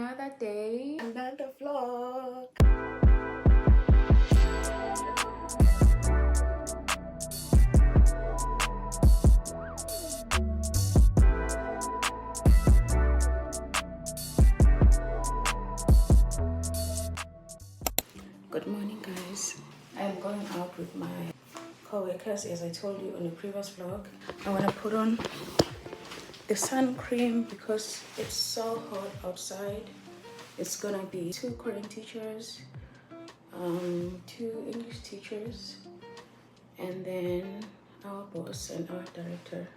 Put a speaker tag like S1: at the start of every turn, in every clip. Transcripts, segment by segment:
S1: Another day, another vlog. Good morning, guys. I'm going out with my co-workers, as I told you in the previous vlog. I want to put on the sun cream because it's so hot outside. It's gonna be 2 Korean teachers, 2 English teachers, and then our boss and our director.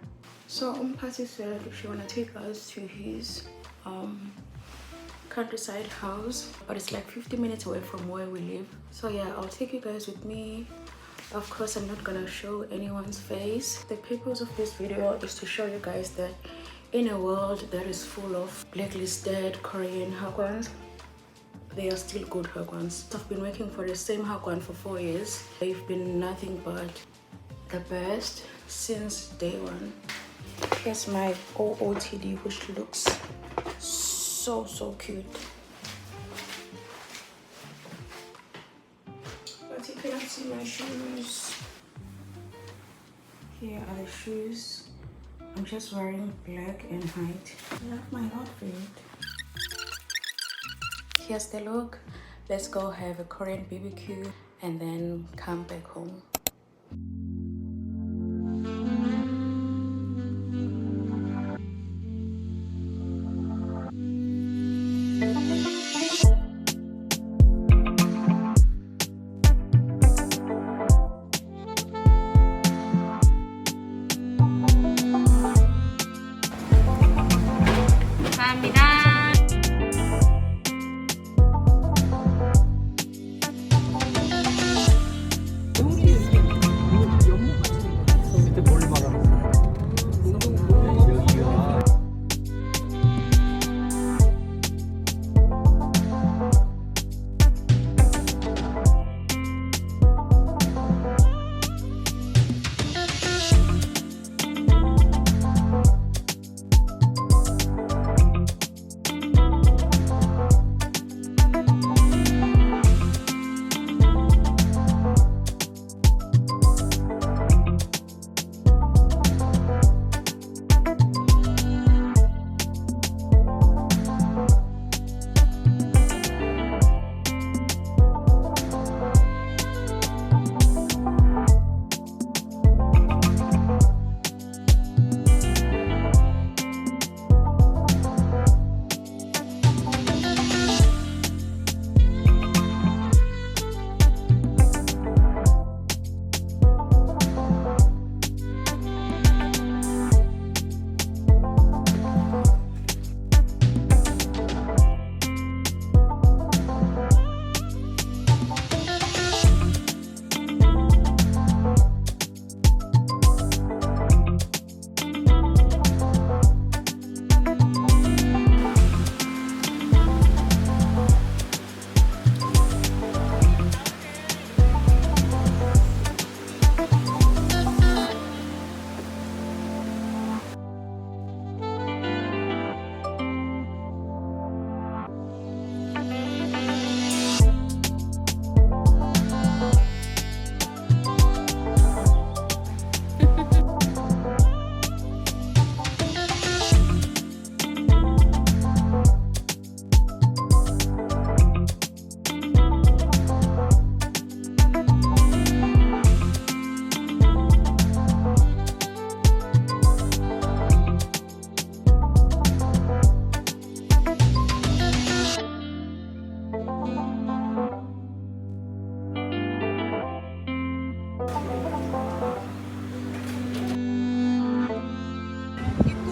S1: So Umpati said she wanna take us to his countryside house, but it's like 50 minutes away from where we live. So yeah, I'll take you guys with me. Of course, I'm not gonna show anyone's face. The purpose of this video is to show you guys that in a world that is full of blacklisted Korean hagwons, they are still good hagwons. I've been working for the same hagwon for 4 years. They've been nothing but the best since day one. Here's my OOTD, which looks so cute. But you cannot see my shoes. Here are the shoes. I'm just wearing black and white. I love my outfit. Here's the look. Let's go have a Korean BBQ and then come back home.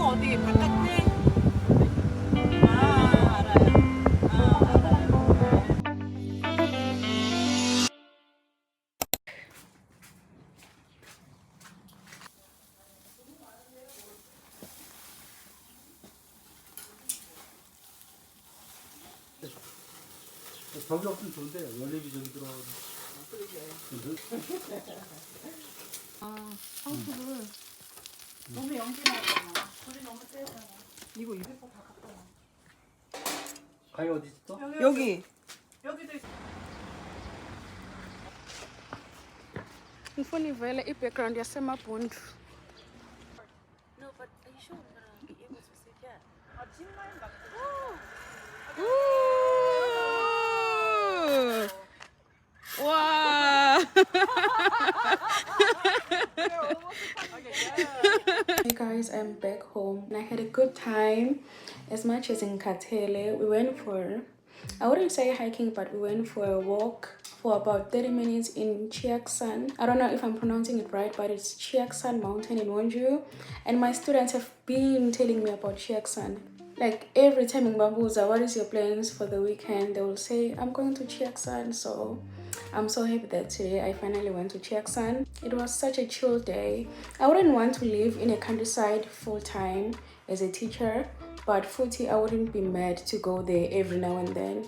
S2: 어디 바깥에? 아, 알아요. 알아요.
S3: 저기 없으면 좋은데 원래비 저기 들어.
S2: 하우스를 너무 연기 나잖아. 불이 너무 세잖아. 이거 200번 다 갖다 놔.
S3: 가위 어디 있어?
S2: 여기. 여기도 있어.
S1: Ngifuna ivele i-background yasemabhundu.
S2: No, but are you sure we're gonna be able to sit here? 짚라인 맞죠?
S1: Wow. Hey guys, I'm back home and I had a good time. As much as in Katele, we went for, I wouldn't say hiking, but we went for a walk for about 30 minutes in Chiaksan. I don't know if I'm pronouncing it right, but it's Chiaksan mountain in Wonju. And my students have been telling me about Chiaksan. Like every time in Bambuza, what is your plans for the weekend? They will say, I'm going to Chiaksan. So I'm so happy that today I finally went to Chiaksan. It was such a chill day. I wouldn't want to live in a countryside full time as a teacher, but Futi, I wouldn't be mad to go there every now and then.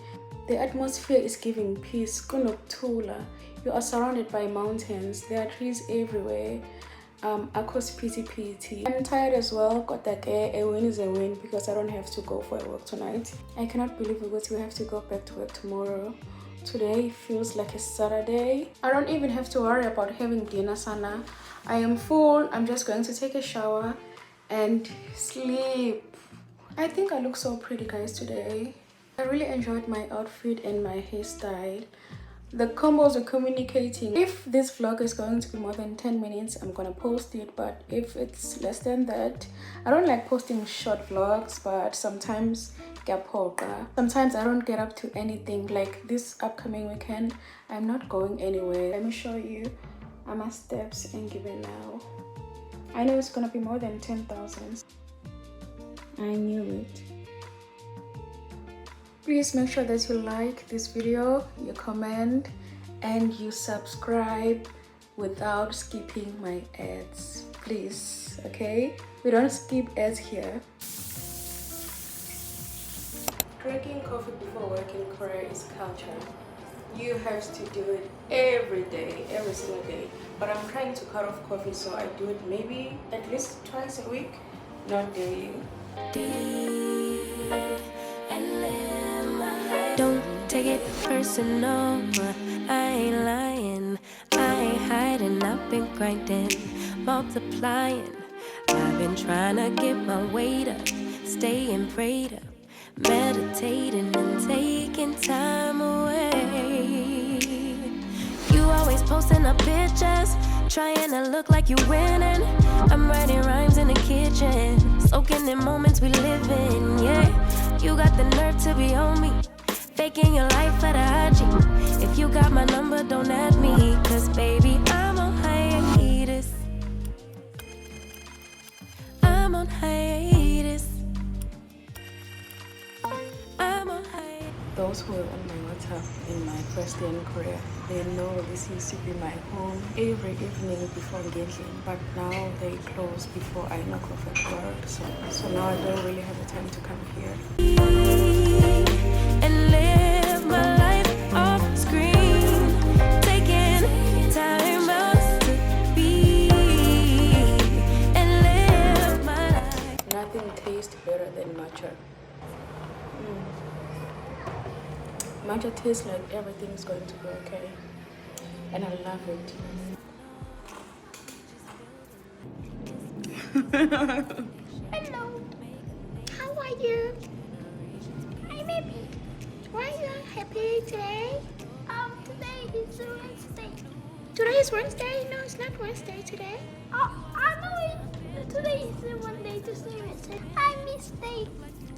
S1: The atmosphere is giving peace. Kunoktula. You are surrounded by mountains. There are trees everywhere. Akos pity. I'm tired as well. Got that a win is a win because I don't have to go for work tonight. I cannot believe we have to go back to work tomorrow. Today feels like a Saturday. I don't even have to worry about having dinner sana. I am full. I'm just going to take a shower and sleep. I think I look so pretty, guys, today. I really enjoyed my outfit and my hairstyle. The combos are communicating. If this vlog is going to be more than 10 minutes, I'm gonna post it, but if it's less than that, I don't like posting short vlogs, but sometimes sometimes I don't get up to anything. Like this upcoming weekend, I'm not going anywhere. Let me show you my steps and give it now. I know it's gonna be more than 10,000. I knew it. Please make sure that you like this video, you comment, and you subscribe without skipping my ads. Please, okay? We don't skip ads here. Drinking coffee before work in Korea is culture. You have to do it every day, every single day. But I'm trying to cut off coffee, so I do it maybe at least twice a week, not daily.
S4: Don't take it personal, I ain't lying, I ain't hiding, I've been grinding, multiplying. I've been trying to get my weight up, staying prayed up, meditating and taking time away. You always posting up pictures, trying to look like you winning. I'm writing rhymes in the kitchen, soaking in moments we live in, yeah. You got the nerve to be on me, faking your life for the IG. If you got my number, don't add me, cause baby, I'm on hiatus. I'm on hiatus. I'm on hiatus.
S1: Those who were on my WhatsApp in my first day in Korea, they know this used to be my home every evening before getting. But now they close before I knock off at work. So now I don't really have the time to come here.
S4: And live my life off screen, taking time out to be and live my life.
S1: Nothing tastes better than matcha. Matcha tastes like everything is going to be okay, and I love it.
S5: Hello, how are you? Hi, baby. Why are you happy today? Today is Wednesday. Today is Wednesday? No, it's not Wednesday today. Oh, I know it. Today is Monday, Tuesday, Wednesday. I mistake.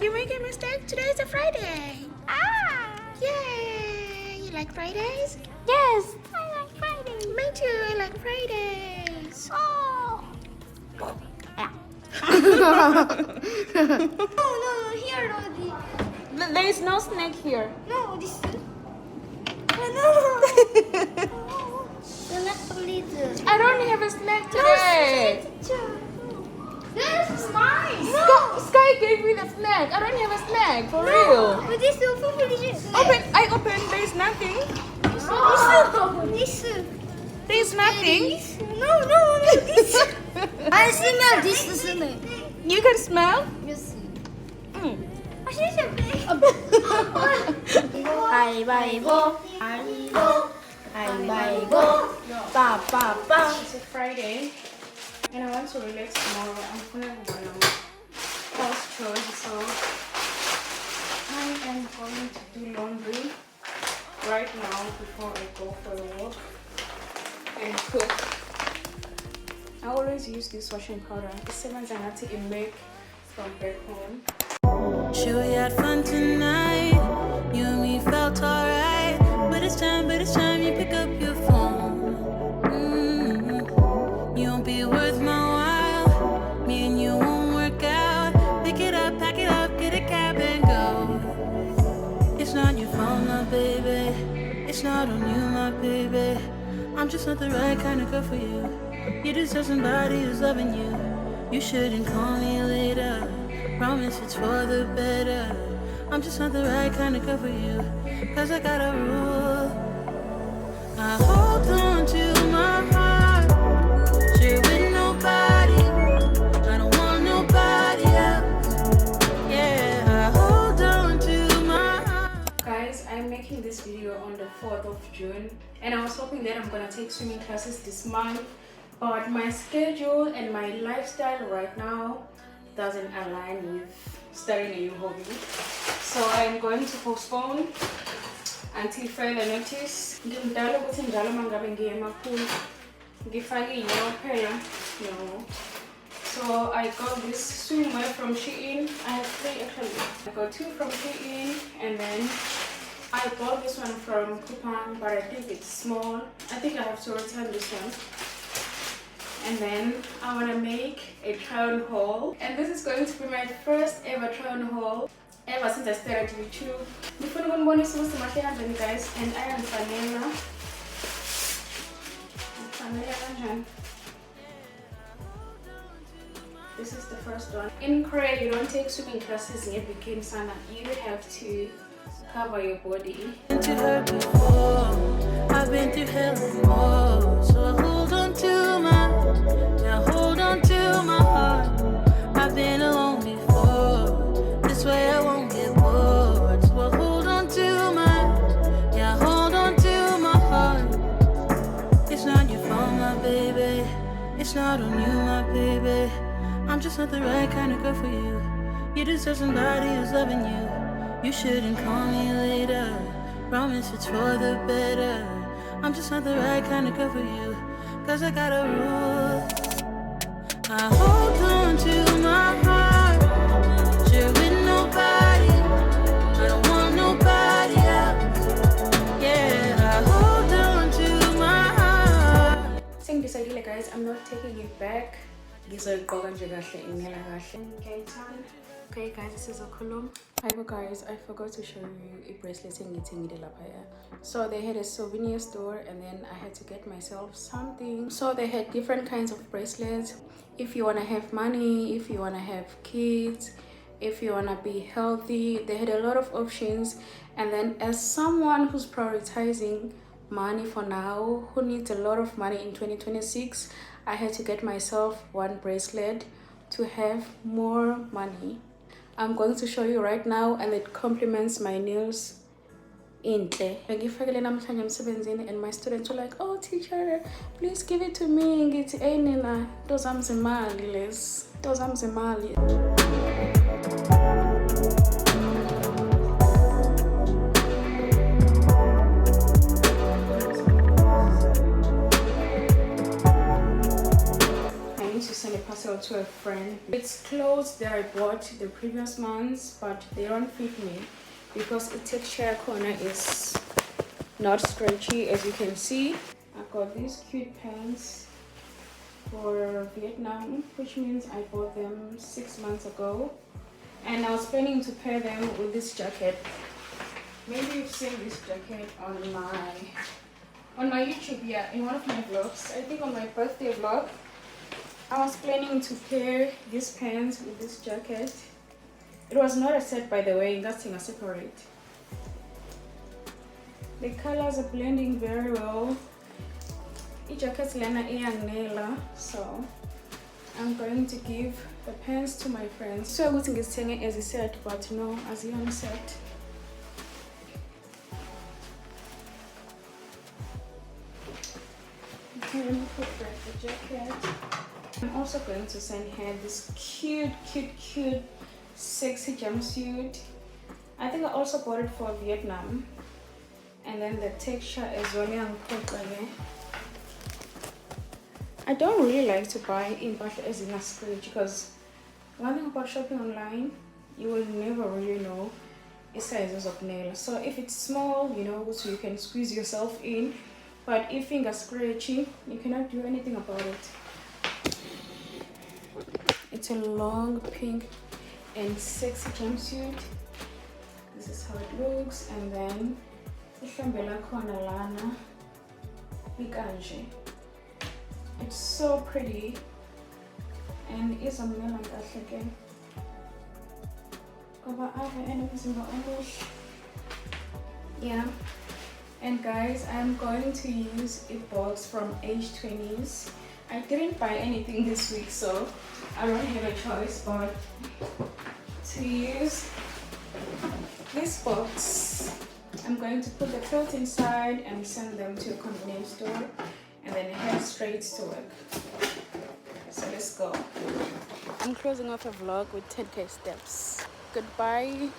S5: You make a mistake? Today is a Friday. Ah! Yay! You like Fridays? Yes, I like Fridays. Me too, I like Fridays. Oh! Yeah. no, here no.
S1: There is no snake here.
S5: No, this. No.
S1: I don't have a snack today.
S5: This is mine.
S1: Sky gave me the snack. I don't have a snack, for real.
S5: But this is delicious.
S1: I opened, there is nothing.
S5: This.
S1: There is nothing.
S5: No, this. I smell this snake.
S1: You can smell?
S5: Yes.
S1: Mm.
S5: Oh, 가위바위보. 가위바위보. 빠빠빠.
S1: It's a Friday and I want to relax tomorrow. I'm gonna go on house chores, so I am going to do laundry right now before I go for a walk and cook. I always use this washing powder. It's 7 Zanati in make from back home.
S4: Sure we had fun tonight. You and me felt alright. But it's time you pick up your phone. You won't be worth my while. Me and you won't work out. Pick it up, pack it up, get a cab and go. It's not your fault, my baby. It's not on you, my baby. I'm just not the right kind of girl for you. You deserve somebody who's loving you. You shouldn't call me later. Promise it's for the better. I'm just not the right kind of girl for you. Cause I got a rule. I hold on to my heart. Share with nobody. I don't want nobody else. Yeah, I hold on to my heart.
S1: Guys, I'm making this video on the 4th of June and I was hoping that I'm gonna take swimming classes this month, but my schedule and my lifestyle right now doesn't align with starting a new hobby, so I'm going to postpone until further notice. Ngimdala ukuthi njalo mangabe ngiye emapool ngifake inyawo phela no. So I got this swimwear from Shein. I have 3 actually. I got 2 from Shein and then I bought this one from Coupon, but I think it's small. I think I have to return this one. And then I want to make a try-on haul, and this is going to be my first ever try-on haul ever since I started YouTube. Before I'm going to see my guys, and I am vanilla. This is the first one. In Korea, you don't take swimming classes and it became sana. You have to cover your body.
S4: Been to her before. I've been through hell and more. So I hold on to my, now hold on to my heart. I've been alone before. This way I won't get bored. So I hold on to my, yeah, hold on to my heart. It's not your fault, my baby. It's not on you, my baby. I'm just not the right kind of girl for you. You deserve somebody who's loving you. You shouldn't call me later. Promise it's for the better. I'm just not the right kind of girl for you. Cause I got a rule. I hold on to my heart. Share with nobody. I don't want nobody else. Yeah, I hold on to my heart.
S1: Saying decided, guys, I'm not taking it back. Okay guys, this is a Okulum. Hi guys, I forgot to show you a bracelet in so they had a souvenir store and then I had to get myself something. So they had different kinds of bracelets. If you want to have money, if you want to have kids, if you want to be healthy, they had a lot of options. And then as someone who's prioritizing money for now, who needs a lot of money in 2026, I had to get myself one bracelet to have more money. I'm going to show you right now and it complements my nails. And my students were like, oh teacher, please give it to me. To a friend. It's clothes that I bought the previous months, but they don't fit me because the texture corner is not stretchy, as you can see. I got these cute pants for Vietnam, which means I bought them 6 months ago, and I was planning to pair them with this jacket. Maybe you've seen this jacket on my YouTube, yeah, in one of my vlogs. I think on my birthday vlog. I was planning to pair these pants with this jacket. It was not a set, by the way, that's in a separate. The colors are blending very well. Each jacket is so I'm going to give the pants to my friends. So I'm going to as a set, but no, as a set. Let me put back the jacket. I'm also going to send her this cute, sexy jumpsuit. I think I also bought it for Vietnam. And then the texture is really uncomfortable. I don't really like to buy in as in a scratch, because one thing about shopping online, you will never really know the sizes of nails. So if it's small, you know, so you can squeeze yourself in, but if finger scratchy, you cannot do anything about it. It's a long pink and sexy jumpsuit. This is how it looks, and then ihlambela khona lana ikanje. It's so pretty and is a melon again. Yeah, and guys, I'm going to use a box from Age 20s. I didn't buy anything this week, so I don't have a choice but to use this box. I'm going to put the clothes inside and send them to a convenience store and then head straight to work. So let's go. I'm closing off a vlog with 10k steps. Goodbye.